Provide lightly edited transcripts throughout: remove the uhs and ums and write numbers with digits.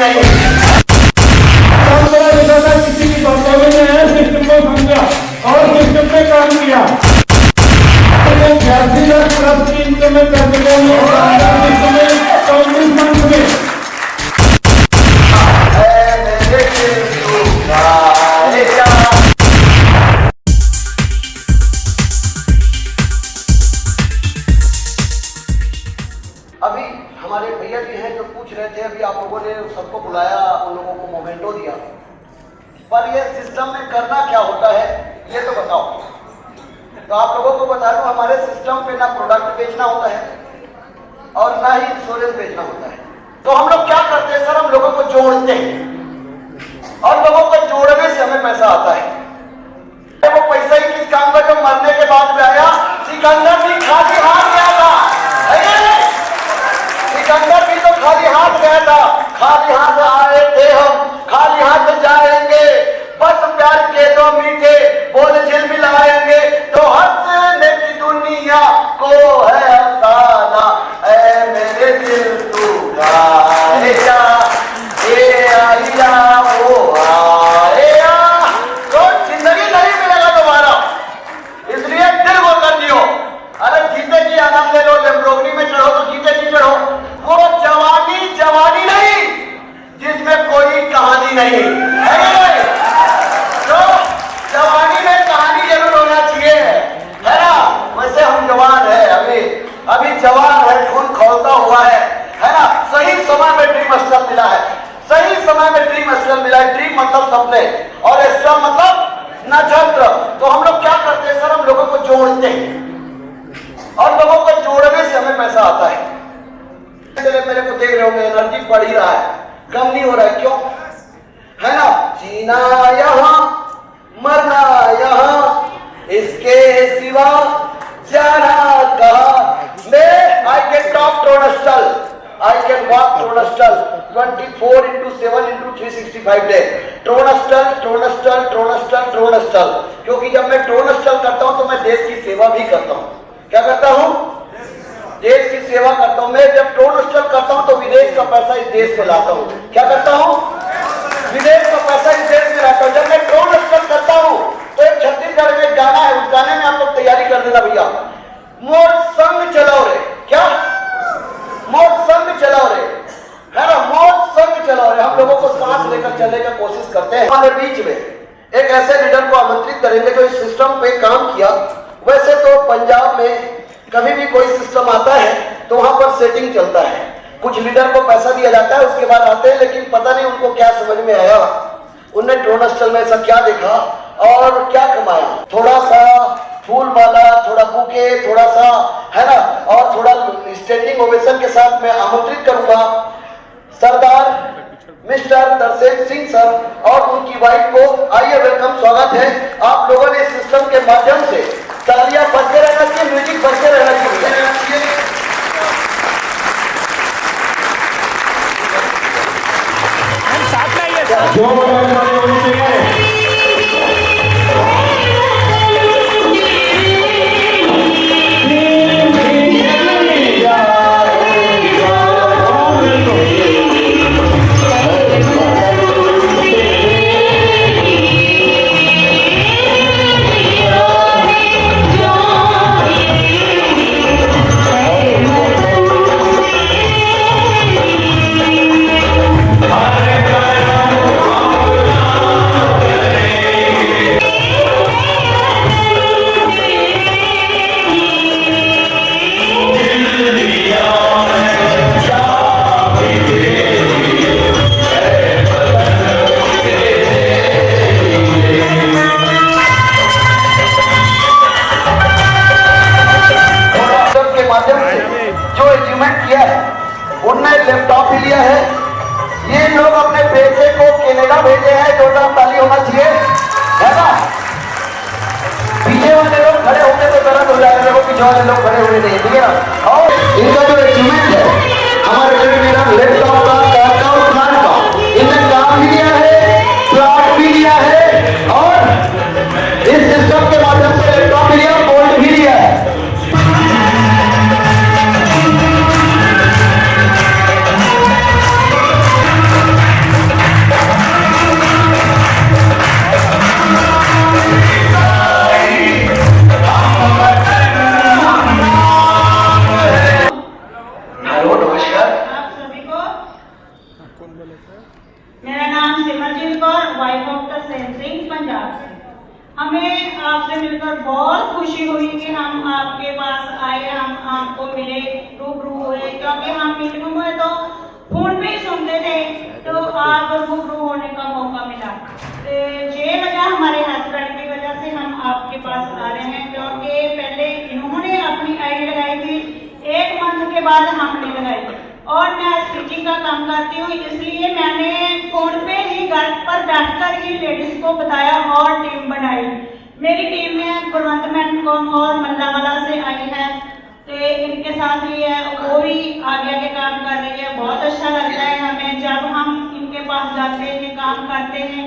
नहीं। किसी की कर्तव्य में है सिस्टम को समझा और सिस्टम पे काम किया। 86 लाख प्लस इनकम में करने के लिए अभी हमारे भैया जी हैं जो पूछ रहे थे, अभी आप लोगों ने सबको बुलाया, उन लोगों को मोमेंटो दिया, पर ये सिस्टम में करना क्या होता है ये तो बताओ। तो आप लोगों को बता दूं, हमारे सिस्टम पे ना प्रोडक्ट बेचना होता है और ना ही इंश्योरेंस बेचना होता है। तो हम लोग क्या करते हैं सर, हम लोगों को जोड़ते हैं और लोगों को जोड़ने से हमें पैसा आता है। वो पैसा ही किस काम का जो मरने के बाद में आया? सिकंदर भी खाली हाथ गया था, सिकंदर भी तो खाली हाथ गया था। खाली हाथ आए थे हम, खाली हाथ जाएंगे, बस प्यार के दो मीठे बोल झिलमिलाएंगे, तो हंसने की दुनिया को है हंसाना, ऐ मेरे दिल तू गाएगा, ये आइया वो आएगा, तो जिंदगी नहीं मिलेगा दोबारा, इसलिए दिल वो कर दियो। अरे जीते जी आनंद ले लो, लेम्बोर्गिनी में चढ़ो तो जीते जी चढ़ो, वो जवानी जवानी नहीं जिसमें कोई कहानी नहीं है। तो जवानी में कहानी जरूर होना चाहिए, है ना? वैसे हम जवान है, अभी जवान है, खून खौलता हुआ है ना? सही समय में ड्रीम अस्टल मिला है, सही समय में ड्रीम अस्टल मिला है। ड्रीम मतलब सपने और अस्टल मतलब नक्षत्र। तो हम लोग क्या करते हैं सर, हम लोगों को जोड़ते हैं और लोगों को जोड़ने से हमें पैसा आता है। मेरे को देख रहे होंगे, एनर्जी बढ़ ही रहा है, कम नहीं हो रहा है, क्यों? है ना? जीना यहाँ मरना यहाँ, इसके सिवा जाना कहाँ। मैं I can talk nonstop, I can walk nonstop 24/7/365 day. Nonstop nonstop nonstop nonstop, क्योंकि जब मैं टोनस्टल करता हूं तो मैं देश की सेवा भी करता हूं। क्या करता हूं? देश की सेवा करता हूं। मैं जब टोनस्टल करता हूं तो विदेश का पैसा इस देश में लाता हूं। क्या करता हूं? विदेश का पैसा इस देश में लाता हूं। जब मैं टोनस्टल करता हूं तो एक छत्तीसगढ़ में गाना है, उस गाने में आप लोग तैयारी कर देना भैया। मोर संग चलाओ रे, क्या? मोर संग चलाओ रे, है ना? मोर संग चलाओ रे। हम लोगों को सांस लेकर चलने की कोशिश करते हैं। हमारे बीच में एक ऐसे लीडर को आमंत्रित करेंगे जो इस सिस्टम पे काम किया। वैसे तो पंजाब में कभी भी कोई सिस्टम आता है तो वहां पर सेटिंग चलता है, कुछ लीडर को पैसा दिया जाता है, उसके बाद आते हैं, लेकिन पता नहीं उनको क्या समझ में आया, उनने टोनस्टल में ऐसा क्या देखा और क्या कमाया। थोड़ा सा फूल माला, थोड़ा बुके, थोड़ा सा, है ना, और थोड़ा स्टैंडिंग ओवेशन के साथ मैं आमंत्रित करूंगा सरदार मिस्टर दर्शेन सिंह सर और उनकी वाइफ को। आइए, वेलकम, स्वागत है। आप लोगों ने इस सिस्टम के माध्यम से तालियां बजते रहना चाहिए, म्यूजिक बजते रहना चाहिए। उनने लैपटॉप भी लिया है। ये लोग अपने बेटे को कनाडा भेजे हैं, जोरदार ताली होना चाहिए, है ना? पीछे वाले लोग खड़े होंगे तो दर्द हो जाएगा, देखो पीछे वाले लोग खड़े हुए नहीं, ठीक है ना? और इनका जो अचीवमेंट है हमारे लैपटॉप का, प्लांट का, इन्हें काम भी लिया है, प्लाट भी लिया है और इस सिस्टम के माध्यम से लैपटॉप भी लिया, बोल्ट भी लिया है। मेरा नाम सिमरजीत कौर, वाइफ ऑफ तरसेम सिंह, पंजाब से। हमें आपसे मिलकर बहुत खुशी हुई कि हम आपके पास आए, हम आपको मिले, रूबरू हुए, क्योंकि हम मीटिंग में तो फोन पे ही सुनते थे, तो आप रूबरू होने का मौका मिला। ये वजह हमारे हस्बैंड की वजह से हम आपके पास आ रहे हैं, क्योंकि पहले इन्होंने अपनी आईडी लगाई थी, 1 मंथ के बाद हमने लगाई। और मैं स्टिचिंग का काम करती हूँ, इसलिए मैंने फोन पे ही घर पर बैठकर ही लेडीज को बताया और टीम बनाई। मेरी टीम में गुरवंत मैडम कौम और मल्लावाला से आई है, तो इनके साथ ही है, वो भी आगे आगे काम कर रही है। बहुत अच्छा लगता है हमें जब हम इनके पास जाते हैं, काम करते हैं।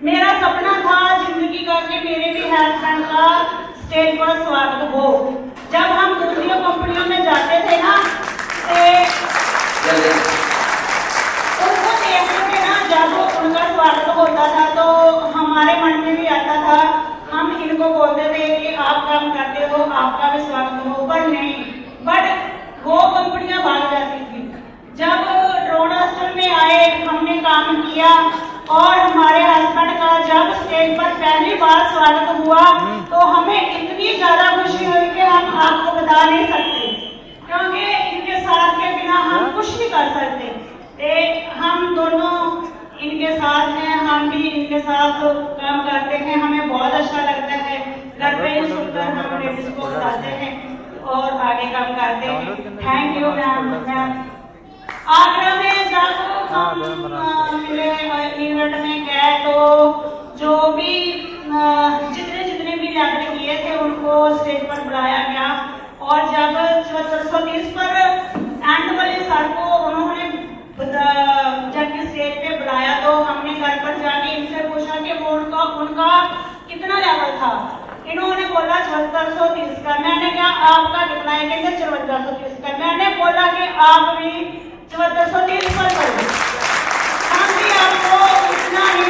मेरा सपना था जिंदगी का कि मेरे भी हस्बैंड का स्टेज पर स्वागत हो। जब हम दूसरी कंपनियों में जाते थे ना, उनको देखते थे ना, जब उनका स्वागत होता था तो हमारे मन में भी आता था, हम इनको बोलते थे कि आप काम करते हो, आपका भी स्वागत हो, पर नहीं, बट वो कंपनियां भाग जाती थी। जब ड्रोनास्टर में आए, हमने काम किया और हमारे हस्बैंड का जब स्टेज पर पहली बार स्वागत हुआ तो हमें इतनी ज्यादा खुशी हुई कि हम आपको बता नहीं सकते, क्योंकि इनके साथ के बिना हम कुछ नहीं कर सकते। हम दोनों इनके साथ हैं, हम भी इनके साथ काम करते हैं, हमें बहुत अच्छा लगता है। घर पे ही सुनकर हम लेडीज को बताते हैं और आगे काम करते हैं। Thank you ma'am. आगरा में जब हम मिले, इवेंट में गए, तो जो भी जितने भी यात्रा किए थे उनको स्टेज पर बुलाया गया। और जब 7430 पर एंड वाले सर को उन्होंने जब स्टेज पे बुलाया, तो हमने घर पर जाके इनसे पूछा कि वो उनका कितना लेवल था। इन्होंने बोला 7430 का। मैंने कहा आपका कितना है? कहते 5430 का। मैंने बोला कि आप भी 7430 पर करो, हम भी आपको इतना ही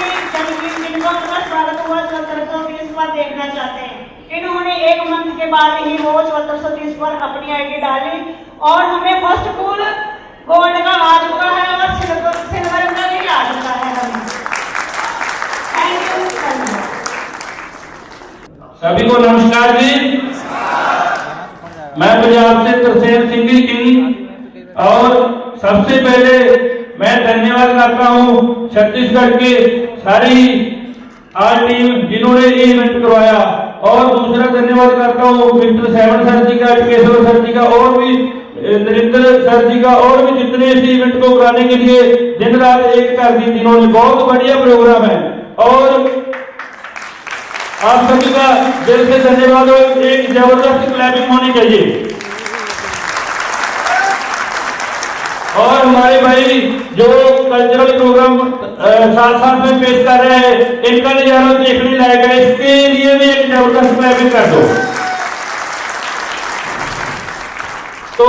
जिनको आपका स्वागत हुआ 7430 पर देखना चाहते हैं। इन्होंने 1 मंथ के बाद ही वो 7430 पर अपनी आईडी डाली और हमें फर्स्ट पूल गोल्ड का आ चुका है और सिल्वर का भी आ चुका है हमें। Thank you. सभी को नमस्कार जी। मैं पंजाब से तरसेम सिंह किंग, और सबसे पहले मैं धन्यवाद करता हूँ छत्तीसगढ़ के सारी आर टीम जिन्होंने ये इवेंट करवाया, और दूसरा धन्यवाद करता हूँ मिस्टर 7 सर जी का, केशव सर जी का, और भी नरेंद्र सर जी का, और भी जितने इस इवेंट को कराने के लिए दिन रात एक कर दी, जिन्होंने बहुत बढ़िया प्रोग्राम है। और आप सभी का दिल से धन्यवाद। एक जबरदस्त क्लैपिंग होनी चाहिए। और हमारे भाई जो कल्चरल प्रोग्राम साथ साथ में पेश कर रहे हैं, इनका नजारा देखने लायक है, इसके लिए भी एक जबरदस्त क्लैपिंग कर दो। तो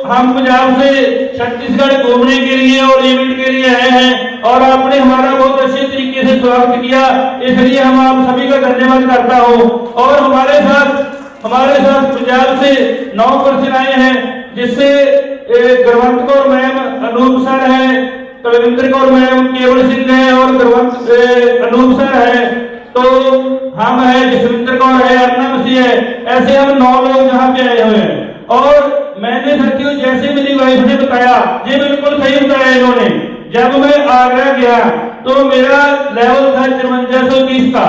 हम पंजाब से छत्तीसगढ़ घूमने के लिए और इवेंट के लिए आए हैं, और आपने हमारा बहुत अच्छे तरीके से स्वागत किया, इसलिए हम आप सभी का धन्यवाद करता हूँ। और हमारे साथ पंजाब से 9 पर्सन आए हैं, जिससे गुरवंत कौर मैम, अनूप सर है, कलविंदर कौर मैम, केवल सिंह है और अनूप सर है, तो हम है, जसविंदर कौर है, अर्ना मसीह है। ऐसे हम 9 लोग यहाँ पे आए हुए हैं। और मैंने साथियों, जैसे मेरी वाइफ ने बताया, ये बिल्कुल सही बताया इन्होंने। जब मैं आगरा गया तो मेरा लेवल था 5330 का,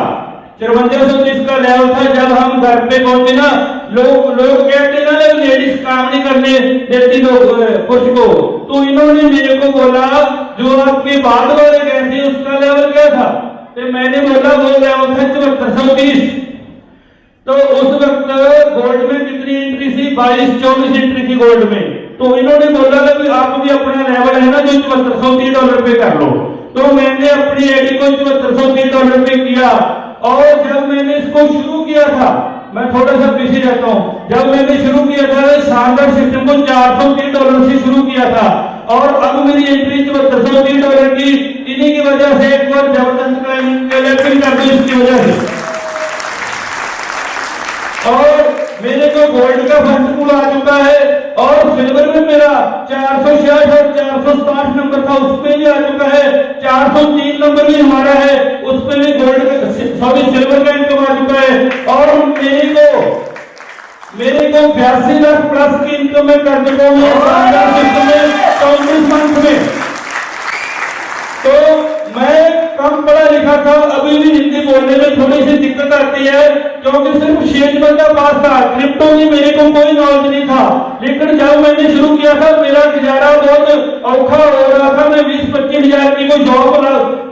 5330 का लेवल था। जब हम घर पे पहुंचे ना, लोग कहते ना लेडीज काम नहीं करने देती पुरुष को, तो इन्होंने मेरे को बोला जो आपके बाद वाले कहते उसका लेवल क्या था? तो मैंने बोला वो लेवल था 7430। तो उस वक्त गोल्ड में कितनी एंट्री थी? 22-24 एंट्री थी गोल्ड में। तो इन्होंने बोला था कि आप भी अपना लेवल है ना जो $7430 पे कर लो। तो मैंने अपनी आईडी को $7430 पे किया। और जब मैंने इसको शुरू किया था, मैं थोड़ा सा बिजी रहता हूँ, जब मैंने शुरू किया था शानदार सिस्टम को $430 से शुरू किया था, और अब मेरी एंट्री $7430 की। इन्हीं की वजह से एक बार जबरदस्त क्लैपिंग कर दी इसकी वजह से। और मेरे को गोल्ड का फर्स्ट पूल आ चुका है, और सिल्वर में मेरा 466 और 467 नंबर था, उस पे भी आ चुका है। 403 नंबर भी हमारा है, उस पे भी गोल्ड सॉरी सिल्वर का इनकम आ चुका है। और मेरे को 82 लाख प्लस की इनकम में कर चुका हूँ 34 मंथ में। तो मैं कम पढ़ा लिखा था, अभी भी हिंदी बोलने में थोड़ी सी दिक्कत आती है, क्योंकि सिर्फ 6 बंदा पास था। क्रिप्टो की मेरे को कोई नॉलेज नहीं था, लेकिन जब मैंने शुरू किया था मेरा गुजारा बहुत औखा हो रहा था। मैं 20-25 हजार की कोई जॉब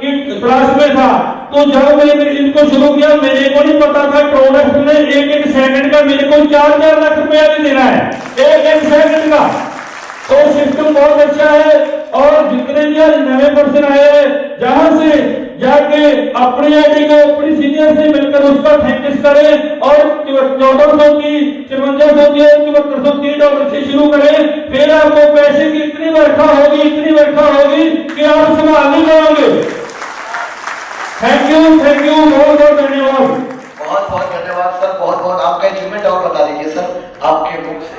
की तलाश में था। तो जब मैंने इनको शुरू किया, मेरे को नहीं पता था प्रोडक्ट में एक सेकंड का मेरे को 4-4 लाख रुपया भी देना है, एक सेकंड का। तो सिस्टम बहुत अच्छा है। और जितने भी नए पर्सन आए हैं, जहां से जाके अपनी आईडी को अपनी सीनियर से मिलकर उसका थैंक्स करें और 1400 की 5400 की $7430 से शुरू करें, फिर आपको पैसे की इतनी वर्षा होगी कि आप संभाल नहीं पाओगे। थैंक यू बहुत बहुत धन्यवाद। बहुत बहुत धन्यवाद सर, बहुत बहुत। आपका अचीवमेंट और बता दीजिए सर आपके मुख से।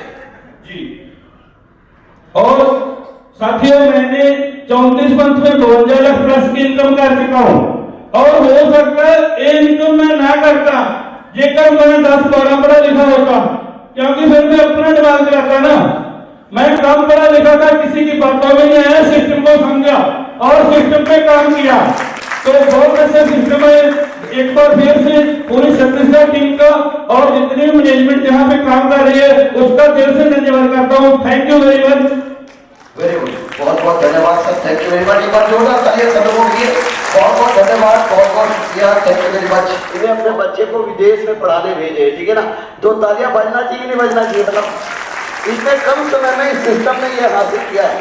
जी, और साथियों मैंने 34 मंथ में 52 लाख प्लस की इनकम कर चुका हूं। और हो सकता है ये इनकम मैं ना करता जेकर मैं 10-12 पढ़ा लिखा होता, क्योंकि फिर मैं अपना दिमाग चलाता ना। मैं कम पढ़ा लिखा था, किसी की बातों में नहीं आया, सिस्टम को समझा और सिस्टम पे काम किया। तो बहुत अच्छा सिस्टम है। एक बार फिर से पूरी छत्तीसगढ़ टीम का और जितनी भी मैनेजमेंट जहाँ पे काम कर रही है उसका दिल से धन्यवाद करता हूँ। Thank you very much. Very good, बहुत बहुत धन्यवाद sir, thank you very much. एक बार जोरदार तालियां सब लोगों के लिए। बहुत बहुत धन्यवाद, बहुत बहुत शुक्रिया, थैंक यू वेरी मच। इन्हें अपने बच्चे को विदेश में पढ़ाने भेजे, ठीक है ना। तो तालियां बजना चाहिए नहीं बजना चाहिए, मतलब इतने कम समय में इस सिस्टम ने यह हासिल किया है।